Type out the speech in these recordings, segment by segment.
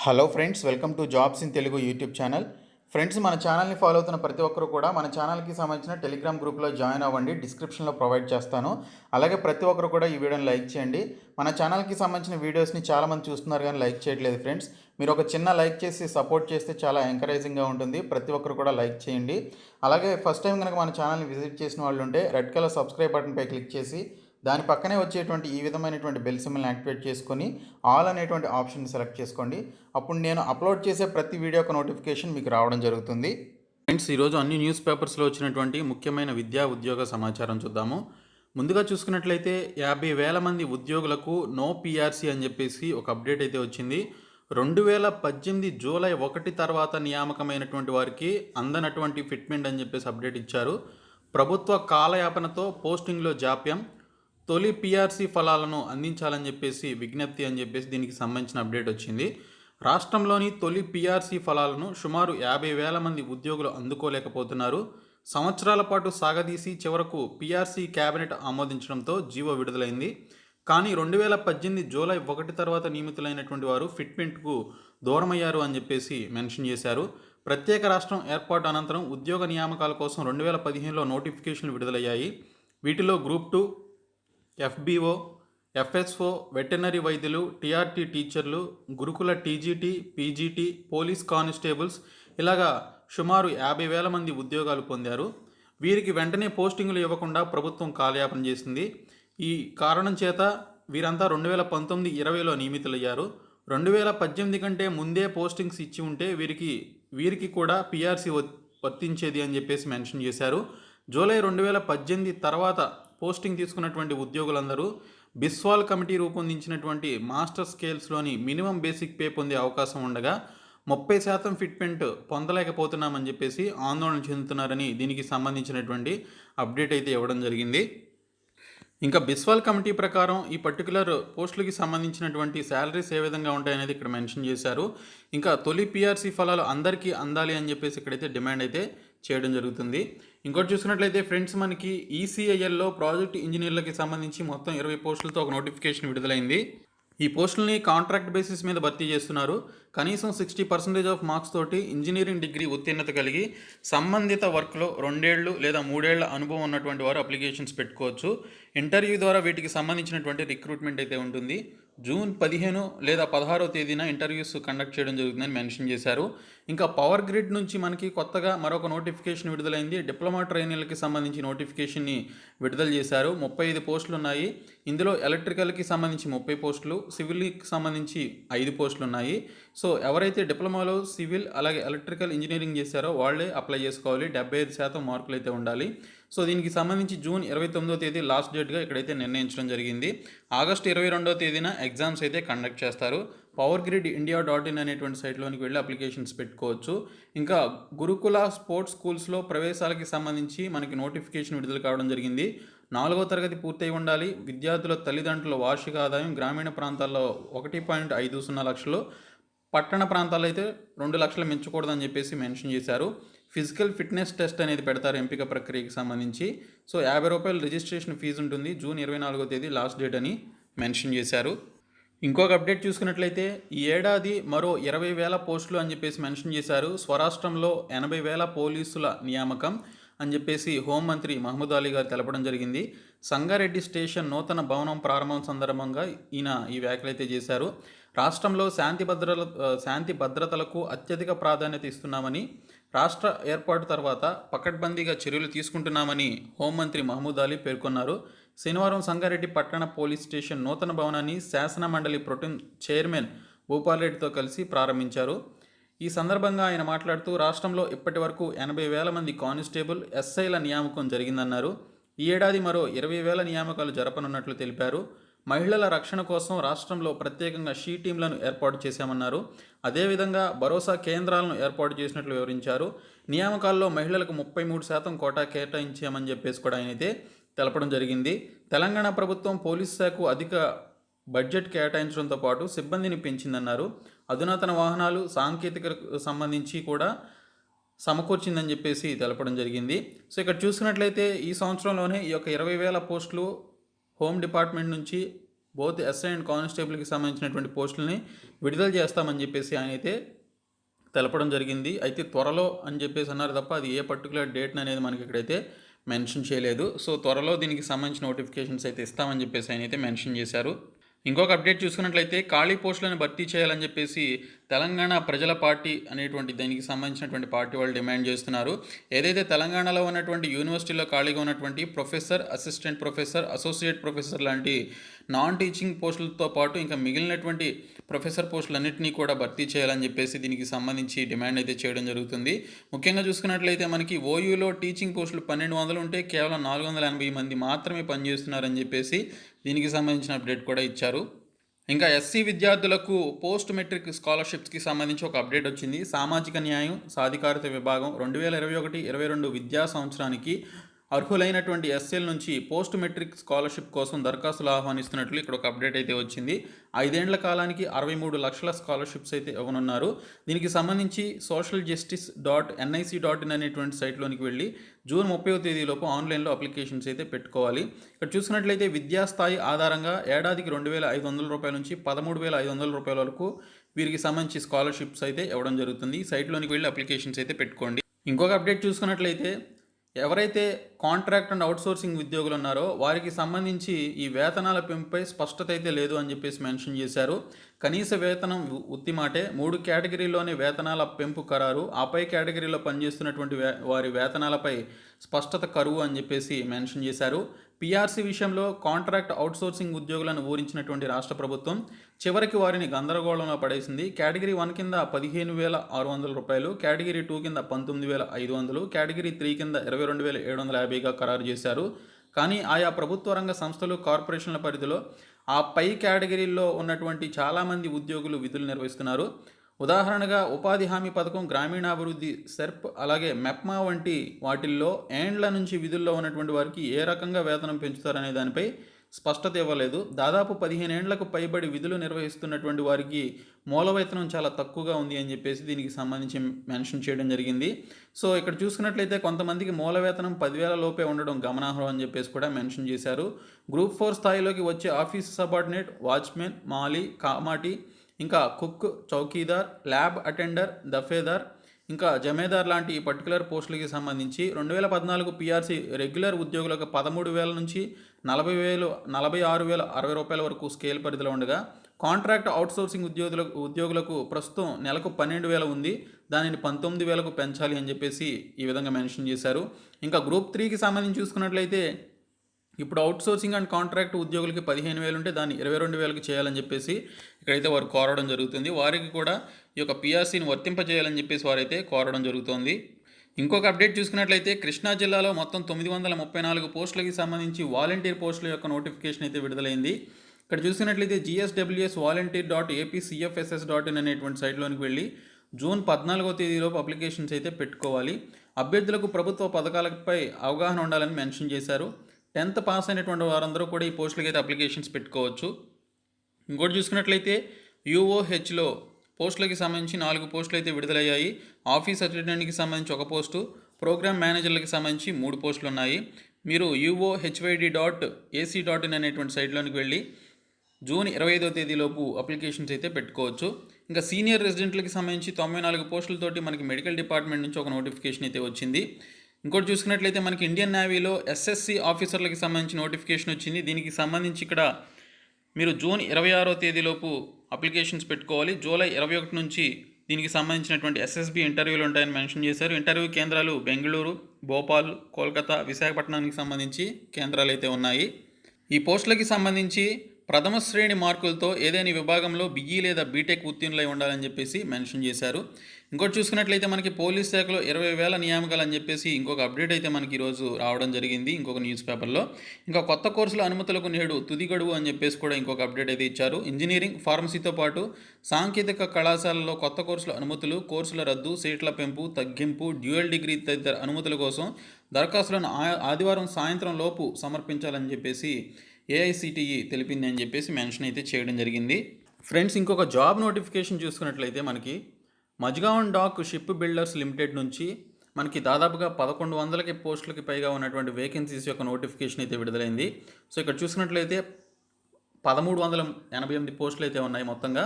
Hello friends, welcome to jobs in Telugu YouTube channel. Friends, మన ఛానల్ని follow అవుతున్న ప్రతి ఒక్కరు కూడా మన ఛానల్కి సంబంధించిన టెలిగ్రామ్ గ్రూప్లో జాయిన్ అవ్వండి. డిస్క్రిప్షన్లో ప్రొవైడ్ చేస్తాను. అలాగే ప్రతి ఒక్కరు కూడా ఈ వీడియోని లైక్ చేయండి. మన ఛానల్కి సంబంధించిన వీడియోస్ని చాలామంది చూస్తున్నారు కానీ లైక్ చేయట్లేదు ఫ్రెండ్స్. మీరు ఒక చిన్న లైక్ చేసి సపోర్ట్ చేస్తే చాలా ఎంకరేజింగ్గా ఉంటుంది. ప్రతి ఒక్కరు కూడా లైక్ చేయండి. అలాగే ఫస్ట్ టైం కనుక మన ఛానల్ని విజిట్ చేసిన వాళ్ళు ఉంటే రెడ్ కలర్ సబ్స్క్రైబ్ బటన్పై క్లిక్ చేసి దాని పక్కనే వచ్చేటువంటి ఈ విధమైనటువంటి బెల్ సింబల్ని యాక్టివేట్ చేసుకొని ఆల్ అనేటువంటి ఆప్షన్ని సెలెక్ట్ చేసుకోండి. అప్పుడు నేను అప్లోడ్ చేసే ప్రతి వీడియో యొక్క నోటిఫికేషన్ మీకు రావడం జరుగుతుంది. ఫ్రెండ్స్, ఈరోజు అన్ని న్యూస్ పేపర్స్లో వచ్చినటువంటి ముఖ్యమైన విద్యా ఉద్యోగ సమాచారం చూద్దాము. ముందుగా చూసుకున్నట్లయితే 50,000 మంది ఉద్యోగులకు నో పిఆర్సీ అని చెప్పేసి ఒక అప్డేట్ అయితే వచ్చింది. 2018 జూలై 1 తర్వాత నియామకమైనటువంటి వారికి అందనటువంటి ఫిట్మెంట్ అని చెప్పేసి అప్డేట్ ఇచ్చారు. ప్రభుత్వ కాలయాపనతో పోస్టింగ్లో జాప్యం, తొలి పిఆర్సీ ఫలాలను అందించాలని చెప్పేసి విజ్ఞప్తి అని చెప్పేసి దీనికి సంబంధించిన అప్డేట్ వచ్చింది. రాష్ట్రంలోని తొలి పిఆర్సీ ఫలాలను సుమారు 50,000 మంది ఉద్యోగులు అందుకోలేకపోతున్నారు. సంవత్సరాల పాటు సాగదీసి చివరకు పిఆర్సీ కేబినెట్ ఆమోదించడంతో జీవో విడుదలైంది. కానీ 2018 జూలై 1 తర్వాత నియమితులైనటువంటి వారు ఫిట్మెంట్కు దూరమయ్యారు అని చెప్పేసి మెన్షన్ చేశారు. ప్రత్యేక రాష్ట్రం ఏర్పాటు అనంతరం ఉద్యోగ నియామకాల కోసం 2015లో నోటిఫికేషన్లు విడుదలయ్యాయి. వీటిలో గ్రూప్ 2, ఎఫ్బిఓ, ఎఫ్ఎస్ఓ, వెటర్నరీ వైద్యులు, టీఆర్టీ టీచర్లు, గురుకుల టీజీటీ, పీజీటీ, పోలీస్ కానిస్టేబుల్స్ ఇలాగా సుమారు 50,000 మంది ఉద్యోగాలు పొందారు. వీరికి వెంటనే పోస్టింగులు ఇవ్వకుండా ప్రభుత్వం కాలయాపన చేసింది. ఈ కారణం చేత వీరంతా 2019-20లో నియమితులయ్యారు. 2018 కంటే ముందే పోస్టింగ్స్ ఇచ్చి ఉంటే వీరికి కూడా పిఆర్సీ వర్తించేది అని చెప్పేసి మెన్షన్ చేశారు. జూలై 2018 తర్వాత పోస్టింగ్ తీసుకున్నటువంటి ఉద్యోగులందరూ బిస్వాల్ కమిటీ రూపొందించినటువంటి మాస్టర్ స్కేల్స్లోని మినిమం బేసిక్ పే పొందే అవకాశం ఉండగా 30% ఫిట్మెంట్ పొందలేకపోతున్నామని చెప్పేసి ఆందోళన చెందుతున్నారని దీనికి సంబంధించినటువంటి అప్డేట్ అయితే ఇవ్వడం జరిగింది. ఇంకా బిస్వాల్ కమిటీ ప్రకారం ఈ పర్టికులర్ పోస్టులకి సంబంధించినటువంటి శాలరీస్ ఏ విధంగా ఉంటాయనేది ఇక్కడ మెన్షన్ చేశారు. ఇంకా తొలి పిఆర్సీ ఫలాలు అందరికీ అందాలి అని చెప్పేసి ఇక్కడైతే డిమాండ్ అయితే చేయడం జరుగుతుంది. ఇంకోటి చూసుకున్నట్లయితే ఫ్రెండ్స్, మనకి ఈసీఐఎల్లో ప్రాజెక్ట్ ఇంజనీర్లకి సంబంధించి మొత్తం 20 పోస్టులతో ఒక నోటిఫికేషన్ విడుదలైంది. ఈ పోస్టులని కాంట్రాక్ట్ బేసిస్ మీద భర్తీ చేస్తున్నారు. కనీసం 60% ఆఫ్ మార్క్స్ తోటి ఇంజనీరింగ్ డిగ్రీ ఉత్తీర్ణత కలిగి సంబంధిత వర్క్లో 2 ఏళ్ళు లేదా 3 ఏళ్ల అనుభవం ఉన్నటువంటి వారు అప్లికేషన్స్ పెట్టుకోవచ్చు. ఇంటర్వ్యూ ద్వారా వీటికి సంబంధించినటువంటి రిక్రూట్మెంట్ అయితే ఉంటుంది. జూన్ 15 లేదా 16వ తేదీన ఇంటర్వ్యూస్ కండక్ట్ చేయడం జరుగుతుందని మెన్షన్ చేశారు. ఇంకా పవర్ గ్రిడ్ నుంచి మనకి కొత్తగా మరొక నోటిఫికేషన్ విడుదలైంది. డిప్లొమా ట్రైనీలకి సంబంధించి నోటిఫికేషన్ని విడుదల చేశారు. 35 పోస్టులు ఉన్నాయి. ఇందులో ఎలక్ట్రికల్కి సంబంధించి 30 పోస్టులు, సివిల్కి సంబంధించి 5 పోస్టులు ఉన్నాయి. సో ఎవరైతే డిప్లొమాలో సివిల్ అలాగే ఎలక్ట్రికల్ ఇంజనీరింగ్ చేశారో వాళ్ళే అప్లై చేసుకోవాలి. 75% మార్కులు అయితే ఉండాలి. సో దీనికి సంబంధించి జూన్ 29వ తేదీ లాస్ట్ డేట్గా ఇక్కడైతే నిర్ణయించడం జరిగింది. ఆగస్టు 22వ తేదీన ఎగ్జామ్స్ అయితే కండక్ట్ చేస్తారు. పవర్ గ్రిడ్ ఇండియా.in అనేటువంటి సైట్లోనికి వెళ్ళి అప్లికేషన్స్ పెట్టుకోవచ్చు. ఇంకా గురుకుల స్పోర్ట్స్ స్కూల్స్లో ప్రవేశాలకి సంబంధించి మనకి నోటిఫికేషన్ విడుదల కావడం జరిగింది. 4వ తరగతి పూర్తయి ఉండాలి. విద్యార్థుల తల్లిదండ్రుల వార్షిక ఆదాయం గ్రామీణ ప్రాంతాల్లో 1.50 లక్షలు, పట్టణ ప్రాంతాల్లో అయితే 2 లక్షలు మించకూడదని చెప్పేసి మెన్షన్ చేశారు. ఫిజికల్ ఫిట్నెస్ టెస్ట్ అనేది పెడతారు ఎంపిక ప్రక్రియకి సంబంధించి. సో 50 రూపాయలు రిజిస్ట్రేషన్ ఫీజు ఉంటుంది. జూన్ 24వ తేదీ లాస్ట్ డేట్ అని మెన్షన్ చేశారు. ఇంకొక అప్డేట్ చూసుకున్నట్లయితే ఈ ఏడాది మరో 20,000 పోస్టులు అని చెప్పేసి మెన్షన్ చేశారు. స్వరాష్ట్రంలో 80,000 పోలీసుల నియామకం అని చెప్పేసి హోంమంత్రి మహమూద్ అలీ గారు తెలపడం జరిగింది. సంగారెడ్డి స్టేషన్ నూతన భవనం ప్రారంభం సందర్భంగా ఈయన ఈ వ్యాఖ్యలు అయితే చేశారు. రాష్ట్రంలో శాంతి భద్రతలకు అత్యధిక ప్రాధాన్యత ఇస్తున్నామని, రాష్ట్ర ఏర్పాటు తర్వాత పకడ్బందీగా చర్యలు తీసుకుంటున్నామని హోంమంత్రి మహమూద్ అలీ పేర్కొన్నారు. శనివారం సంగారెడ్డి పట్టణ పోలీస్ స్టేషన్ నూతన భవనాన్ని శాసన మండలి ప్రొటెం చైర్మన్ భూపాల్ రెడ్డితో కలిసి ప్రారంభించారు. ఈ సందర్భంగా ఆయన మాట్లాడుతూ రాష్ట్రంలో ఇప్పటి వరకు 80,000 మంది కానిస్టేబుల్, ఎస్ఐల నియామకం జరిగిందన్నారు. ఈ ఏడాది మరో 20,000 నియామకాలు జరపనున్నట్లు తెలిపారు. మహిళల రక్షణ కోసం రాష్ట్రంలో ప్రత్యేకంగా షీ టీంలను ఏర్పాటు చేశామన్నారు. అదేవిధంగా భరోసా కేంద్రాలను ఏర్పాటు చేసినట్లు వివరించారు. నియామకాల్లో మహిళలకు 33% కోటా కేటాయించామని చెప్పేసి కూడా ఆయన అయితే తెలపడం జరిగింది. తెలంగాణ ప్రభుత్వం పోలీసు శాఖకు అధిక బడ్జెట్ కేటాయించడంతో పాటు సిబ్బందిని పెంచిందన్నారు. అధునాతన వాహనాలు, సాంకేతికతకు సంబంధించి కూడా సమకూర్చిందని చెప్పేసి తెలపడం జరిగింది. సో ఇక్కడ చూసినట్లయితే ఈ సంవత్సరంలోనే ఈ యొక్క 20,000 పోస్టులు హోమ్ డిపార్ట్మెంట్ నుంచి బోత్ ఎస్ఐ అండ్ కానిస్టేబుల్కి సంబంధించినటువంటి పోస్టులని విడుదల చేస్తామని చెప్పేసి ఆయన అయితే తెలపడం జరిగింది. అయితే త్వరలో అని చెప్పేసి అన్నారు తప్ప అది ఏ పర్టికులర్ డేట్ అనేది మనకి ఇక్కడైతే మెన్షన్ చేయలేదు. సో త్వరలో దీనికి సంబంధించిన నోటిఫికేషన్స్ అయితే ఇస్తామని చెప్పేసి ఆయన అయితే మెన్షన్ చేశారు. ఇంకొక అప్డేట్ చూసుకున్నట్లయితే ఖాళీ పోస్టులను భర్తీ చేయాలని చెప్పేసి తెలంగాణ ప్రజల పార్టీ అనేటువంటి దానికి సంబంధించినటువంటి పార్టీ వాళ్ళు డిమాండ్ చేస్తున్నారు. ఏదైతే తెలంగాణలో ఉన్నటువంటి యూనివర్సిటీలో ఖాళీగా ఉన్నటువంటి professor, assistant professor, associate professor లాంటి నాన్ టీచింగ్ పోస్టులతో పాటు ఇంకా మిగిలినటువంటి ప్రొఫెసర్ పోస్టులన్నింటినీ కూడా భర్తీ చేయాలని చెప్పేసి దీనికి సంబంధించి డిమాండ్ అయితే చేయడం జరుగుతుంది. ముఖ్యంగా చూసుకున్నట్లయితే మనకి ఓయూలో టీచింగ్ పోస్టులు 1200 ఉంటే కేవలం 480 మంది మాత్రమే పనిచేస్తున్నారని చెప్పేసి దీనికి సంబంధించిన అప్డేట్ కూడా ఇచ్చారు. ఇంకా ఎస్సీ విద్యార్థులకు పోస్ట్ మెట్రిక్ స్కాలర్షిప్స్కి సంబంధించి ఒక అప్డేట్ వచ్చింది. సామాజిక న్యాయం సాధికారత విభాగం 2021-22 విద్యా సంవత్సరానికి అర్హులైనటువంటి ఎస్సీల నుంచి పోస్ట్ మెట్రిక్ స్కాలర్షిప్ కోసం దరఖాస్తులు ఆహ్వానిస్తున్నట్లు ఇక్కడ ఒక అప్డేట్ అయితే వచ్చింది. 5 ఏళ్ల కాలానికి 63 లక్షల స్కాలర్షిప్స్ అయితే ఇవ్వనున్నారు. దీనికి సంబంధించి socialjustice.nic.in అనేటువంటి సైట్లోనికి వెళ్ళి జూన్ 30వ తేదీలోపు ఆన్లైన్లో అప్లికేషన్స్ అయితే పెట్టుకోవాలి. ఇక్కడ చూసినట్లయితే విద్యాస్థాయి ఆధారంగా ఏడాదికి 2,500 రూపాయల నుంచి 13,500 రూపాయల వరకు వీరికి సంబంధించి స్కాలర్షిప్స్ అయితే ఇవ్వడం జరుగుతుంది. సైట్లోనికి వెళ్ళి అప్లికేషన్స్ అయితే పెట్టుకోండి. ఇంకొక అప్డేట్ చూసుకున్నట్లయితే ఎవరైతే కాంట్రాక్ట్ అండ్ అవుట్సోర్సింగ్ ఉద్యోగులు ఉన్నారో వారికి సంబంధించి ఈ వేతనాల పెంపుపై స్పష్టత అయితే లేదు అని చెప్పేసి మెన్షన్ చేశారు. కనీస వేతనం ఉత్తిమాటే, 3 కేటగిరీలోని వేతనాల పెంపు ఖరారు, ఆపై కేటగిరీలో పనిచేస్తున్నటువంటి వారి వేతనాలపై స్పష్టత కరువు అని చెప్పేసి మెన్షన్ చేశారు. పీఆర్సీ విషయంలో కాంట్రాక్ట్ అవుట్సోర్సింగ్ ఉద్యోగులను ఊరించినటువంటి రాష్ట్ర ప్రభుత్వం చివరికి వారిని గందరగోళంలో పడేసింది. కేటగిరీ 1 కింద 15,600 రూపాయలు, కేటగిరీ 2 కింద 19,500, కేటగిరీ 3 కింద 22,750గా ఖరారు చేశారు. కానీ ఆయా ప్రభుత్వ రంగ సంస్థలు, కార్పొరేషన్ల పరిధిలో ఆ పై కేటగిరీల్లో ఉన్నటువంటి చాలామంది ఉద్యోగులు విధులు నిర్వహిస్తున్నారు. ఉదాహరణగా ఉపాధి హామీ పథకం, గ్రామీణాభివృద్ధి, సెర్ప్, అలాగే మెప్మా వంటి వాటిల్లో ఏండ్ల నుంచి విధుల్లో ఉన్నటువంటి వారికి ఏ రకంగా వేతనం పెంచుతారనే దానిపై స్పష్టత ఇవ్వలేదు. దాదాపు 15 ఏండ్లకు పైబడి విధులు నిర్వహిస్తున్నటువంటి వారికి మూల వేతనం చాలా తక్కువగా ఉంది అని చెప్పేసి దీనికి సంబంధించి మెన్షన్ చేయడం జరిగింది. సో ఇక్కడ చూసుకున్నట్లయితే కొంతమందికి మూల వేతనం 10,000 లోపే ఉండడం గమనార్హం అని చెప్పేసి కూడా మెన్షన్ చేశారు. గ్రూప్ 4 స్థాయిలోకి వచ్చే ఆఫీస్ సబార్డినేట్, వాచ్మెన్, మాలీ, కామాటి, ఇంకా కుక్, చౌకీదార్, ల్యాబ్ అటెండర్, దఫేదార్, ఇంకా జమేదార్ లాంటి ఈ పర్టికులర్ పోస్టులకి సంబంధించి 2014 పీఆర్సీ రెగ్యులర్ ఉద్యోగులకు 13,000 నుంచి 46,060 రూపాయల వరకు స్కేల్ పరిధిలో ఉండగా కాంట్రాక్ట్ అవుట్సోర్సింగ్ ఉద్యోగులకు ప్రస్తుతం నెలకు 12,000 ఉంది. దానిని 19,000కు పెంచాలి అని చెప్పేసి ఈ విధంగా మెన్షన్ చేశారు. ఇంకా గ్రూప్ 3కి సంబంధించి చూసుకున్నట్లయితే ఇప్పుడు అవుట్సోర్సింగ్ అండ్ కాంట్రాక్ట్ ఉద్యోగులకి 15,000 ఉంటే దాన్ని 22,000కి చేయాలని చెప్పేసి ఇక్కడైతే వారు కోరడం జరుగుతుంది. వారికి కూడా ఈ యొక్క పీఆర్సీని వర్తింపజేయాలని చెప్పేసి వారైతే కోరడం జరుగుతుంది. ఇంకొక అప్డేట్ చూసుకున్నట్లయితే కృష్ణా జిల్లాలో మొత్తం 934 పోస్టులకి సంబంధించి వాలంటీర్ పోస్టుల యొక్క నోటిఫికేషన్ అయితే విడుదలైంది. ఇక్కడ చూసినట్లయితే GSWS volunteer.apcfss.in అనేటువంటి సైట్లోనికి వెళ్ళి జూన్ 14వ తేదీలోపు అప్లికేషన్స్ అయితే పెట్టుకోవాలి. అభ్యర్థులకు ప్రభుత్వ పథకాలపై అవగాహన ఉండాలని మెన్షన్ చేశారు. 10th పాస్ అయినటువంటి వారందరూ కూడా ఈ పోస్టులకి అయితే అప్లికేషన్స్ పెట్టుకోవచ్చు. ఇంకోటి చూసుకున్నట్లయితే UOHలో పోస్టులకి సంబంధించి 4 పోస్టులు అయితే విడుదలయ్యాయి. ఆఫీస్ అటెండెంట్కి సంబంధించి 1 పోస్టు, ప్రోగ్రామ్ మేనేజర్లకి సంబంధించి 3 పోస్టులు ఉన్నాయి. మీరు uohyd.ac.in అనేటువంటి సైట్లోనికి వెళ్ళి జూన్ 25వ తేదీలోపు అప్లికేషన్స్ అయితే పెట్టుకోవచ్చు. ఇంకా సీనియర్ రెసిడెంట్లకి సంబంధించి 94 పోస్టులతోటి మనకి మెడికల్ డిపార్ట్మెంట్ నుంచి ఒక నోటిఫికేషన్ అయితే వచ్చింది. ఇంకోటి చూసుకున్నట్లయితే మనకి ఇండియన్ నేవీలో SSC ఆఫీసర్లకి సంబంధించి నోటిఫికేషన్ వచ్చింది. దీనికి సంబంధించి ఇక్కడ మీరు జూన్ 26వ తేదీలోపు అప్లికేషన్స్ పెట్టుకోవాలి. జూలై 21 నుంచి దీనికి సంబంధించినటువంటి SSB ఇంటర్వ్యూలు ఉంటాయని మెన్షన్ చేశారు. ఇంటర్వ్యూ కేంద్రాలు బెంగళూరు, భోపాల్, కోల్కతా, విశాఖపట్నానికి సంబంధించి కేంద్రాలు అయితే ఉన్నాయి. ఈ పోస్టులకి సంబంధించి ప్రథమ శ్రేణి మార్కులతో ఏదైనా విభాగంలో BE లేదా బీటెక్ ఉత్తీర్ణులై ఉండాలని చెప్పేసి మెన్షన్ చేశారు. ఇంకోటి చూసుకున్నట్లయితే మనకి పోలీస్ శాఖలో 20,000 నియామకాలు అని చెప్పేసి ఇంకొక అప్డేట్ అయితే మనకి ఈరోజు రావడం జరిగింది ఇంకొక న్యూస్ పేపర్లో. ఇంకా కొత్త కోర్సుల అనుమతులకు నేడు తుది గడువు అని చెప్పేసి కూడా ఇంకొక అప్డేట్ అయితే ఇచ్చారు. ఇంజనీరింగ్, ఫార్మసీతో పాటు సాంకేతిక కళాశాలలో కొత్త కోర్సుల అనుమతులు, కోర్సుల రద్దు, సీట్ల పెంపు, తగ్గింపు, డ్యూయల్ డిగ్రీ తదితర అనుమతుల కోసం దరఖాస్తులను ఆదివారం సాయంత్రం లోపు సమర్పించాలని చెప్పేసి AICTE తెలిపింది అని చెప్పేసి మెన్షన్ అయితే చేయడం జరిగింది. ఫ్రెండ్స్, ఇంకొక జాబ్ నోటిఫికేషన్ చూసుకున్నట్లయితే మనకి మజ్గావన్ డాక్ షిప్ బిల్డర్స్ లిమిటెడ్ నుంచి మనకి దాదాపుగా 1,100 పోస్టులకి పైగా ఉన్నటువంటి వేకెన్సీస్ యొక్క నోటిఫికేషన్ అయితే విడుదలైంది. సో ఇక్కడ చూసుకున్నట్లయితే 1388 పోస్టులు అయితే ఉన్నాయి. మొత్తంగా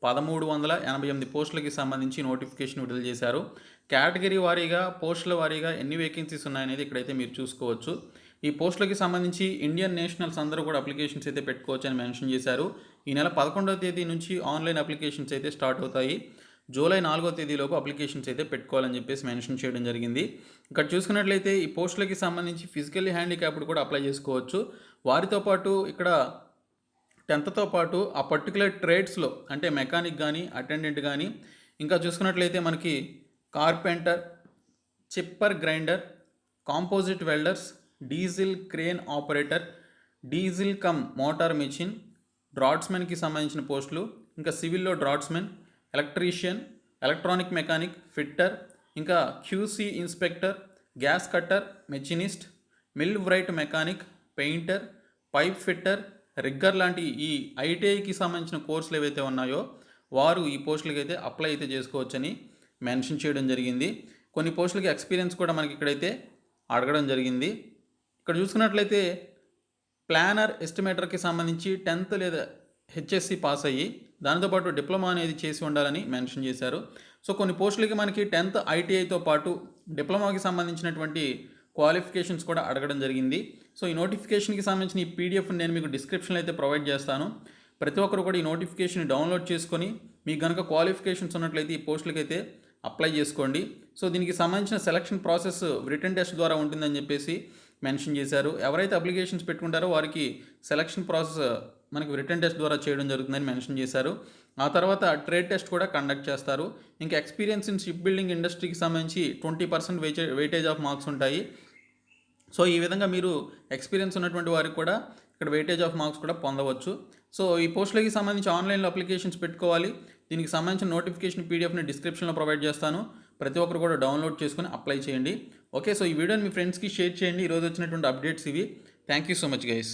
1388 పోస్టులకి సంబంధించి నోటిఫికేషన్ విడుదల చేశారు. కేటగిరీ వారీగా, పోస్టుల వారీగా ఎన్ని వేకెన్సీస్ ఉన్నాయనేది ఇక్కడైతే మీరు చూసుకోవచ్చు. ఈ పోస్టులకి సంబంధించి ఇండియన్ నేషనల్స్ అందరూ కూడా అప్లికేషన్స్ అయితే పెట్టుకోవచ్చు అని మెన్షన్ చేశారు. ఈ నెల 11వ తేదీ నుంచి ఆన్లైన్ అప్లికేషన్స్ అయితే స్టార్ట్ అవుతాయి. జూలై 4వ తేదీలోపు అప్లికేషన్స్ అయితే పెట్టుకోవాలని చెప్పేసి మెన్షన్ చేయడం జరిగింది. ఇక్కడ చూసుకున్నట్లయితే ఈ పోస్టులకి సంబంధించి ఫిజికల్లీ హ్యాండిక్యాప్డ్ కూడా అప్లై చేసుకోవచ్చు. వారితో పాటు ఇక్కడ 10థ్తో పాటు ఆ పర్టికులర్ ట్రేడ్స్లో అంటే మెకానిక్ కానీ, అటెండెంట్ కానీ, ఇంకా చూసుకున్నట్లయితే మనకి carpenter, chipper grinder, composite welders, diesel crane operator, diesel cum motor machine, డ్రాట్స్మెన్కి సంబంధించిన పోస్టులు, ఇంకా సివిల్లో draughtsmen, electrician, electronic mechanic, fitter, ఇంకా QC inspector, gas cutter, machinist, millwright mechanic, painter, pipe fitter, rigger లాంటి ఈ ఐటీఐకి సంబంధించిన కోర్సులు ఏవైతే ఉన్నాయో వారు ఈ పోస్టులకి అయితే అప్లై అయితే చేసుకోవచ్చని మెన్షన్ చేయడం జరిగింది. కొన్ని పోస్టులకి ఎక్స్పీరియన్స్ కూడా మనకి ఇక్కడైతే అడగడం జరిగింది. ఇక్కడ చూసుకున్నట్లయితే ప్లానర్ ఎస్టిమేటర్కి సంబంధించి 10th లేదా హెచ్ఎస్సి పాస్ అయ్యి దానితోపాటు డిప్లొమా అనేది చేసి ఉండాలని మెన్షన్ చేశారు. సో కొన్ని పోస్టులకి మనకి 10th ఐటీఐతో పాటు డిప్లొమాకి సంబంధించినటువంటి క్వాలిఫికేషన్స్ కూడా అడగడం జరిగింది. సో ఈ నోటిఫికేషన్కి సంబంధించిన ఈ పీడిఎఫ్ నేను మీకు డిస్క్రిప్షన్లో అయితే ప్రొవైడ్ చేస్తాను. ప్రతి ఒక్కరు కూడా ఈ నోటిఫికేషన్ డౌన్లోడ్ చేసుకొని మీకు కనుక క్వాలిఫికేషన్స్ ఉన్నట్లయితే ఈ పోస్టులకి అయితే అప్లై చేసుకోండి. సో దీనికి సంబంధించిన సెలక్షన్ ప్రాసెస్ రిటన్ టెస్ట్ ద్వారా ఉంటుందని చెప్పేసి మెన్షన్ చేశారు. ఎవరైతే అప్లికేషన్స్ పెట్టుకుంటారో వారికి సెలక్షన్ ప్రాసెస్ మనకి రిటన్ టెస్ట్ ద్వారా చేయడం జరుగుతుందని మెన్షన్ చేశారు. ఆ తర్వాత ట్రేడ్ టెస్ట్ కూడా కండక్ట్ చేస్తారు. ఇంకా ఎక్స్పీరియన్స్ ఇన్ షిప్ బిల్డింగ్ ఇండస్ట్రీకి సంబంధించి 20% వెయిటేజ్ ఆఫ్ మార్క్స్ ఉంటాయి. సో ఈ విధంగా మీరు ఎక్స్పీరియన్స్ ఉన్నటువంటి వారికి కూడా ఇక్కడ వెయిటేజ్ ఆఫ్ మార్క్స్ కూడా పొందవచ్చు. సో ఈ పోస్టులకి సంబంధించి ఆన్లైన్లో అప్లికేషన్స్ పెట్టుకోవాలి. దీనికి సంబంధించిన నోటిఫికేషన్ పీడిఎఫ్ని డిస్క్రిప్షన్లో ప్రొవైడ్ చేస్తాను. ప్రతి ఒక్కరు కూడా డౌన్లోడ్ చేసుకొని అప్లై చేయండి. ఓకే, సో ఈ వీడియోని మీ ఫ్రెండ్స్కి షేర్ చేయండి. ఈరోజు వచ్చినటువంటి అప్డేట్స్ ఇవి. Thank you so much guys.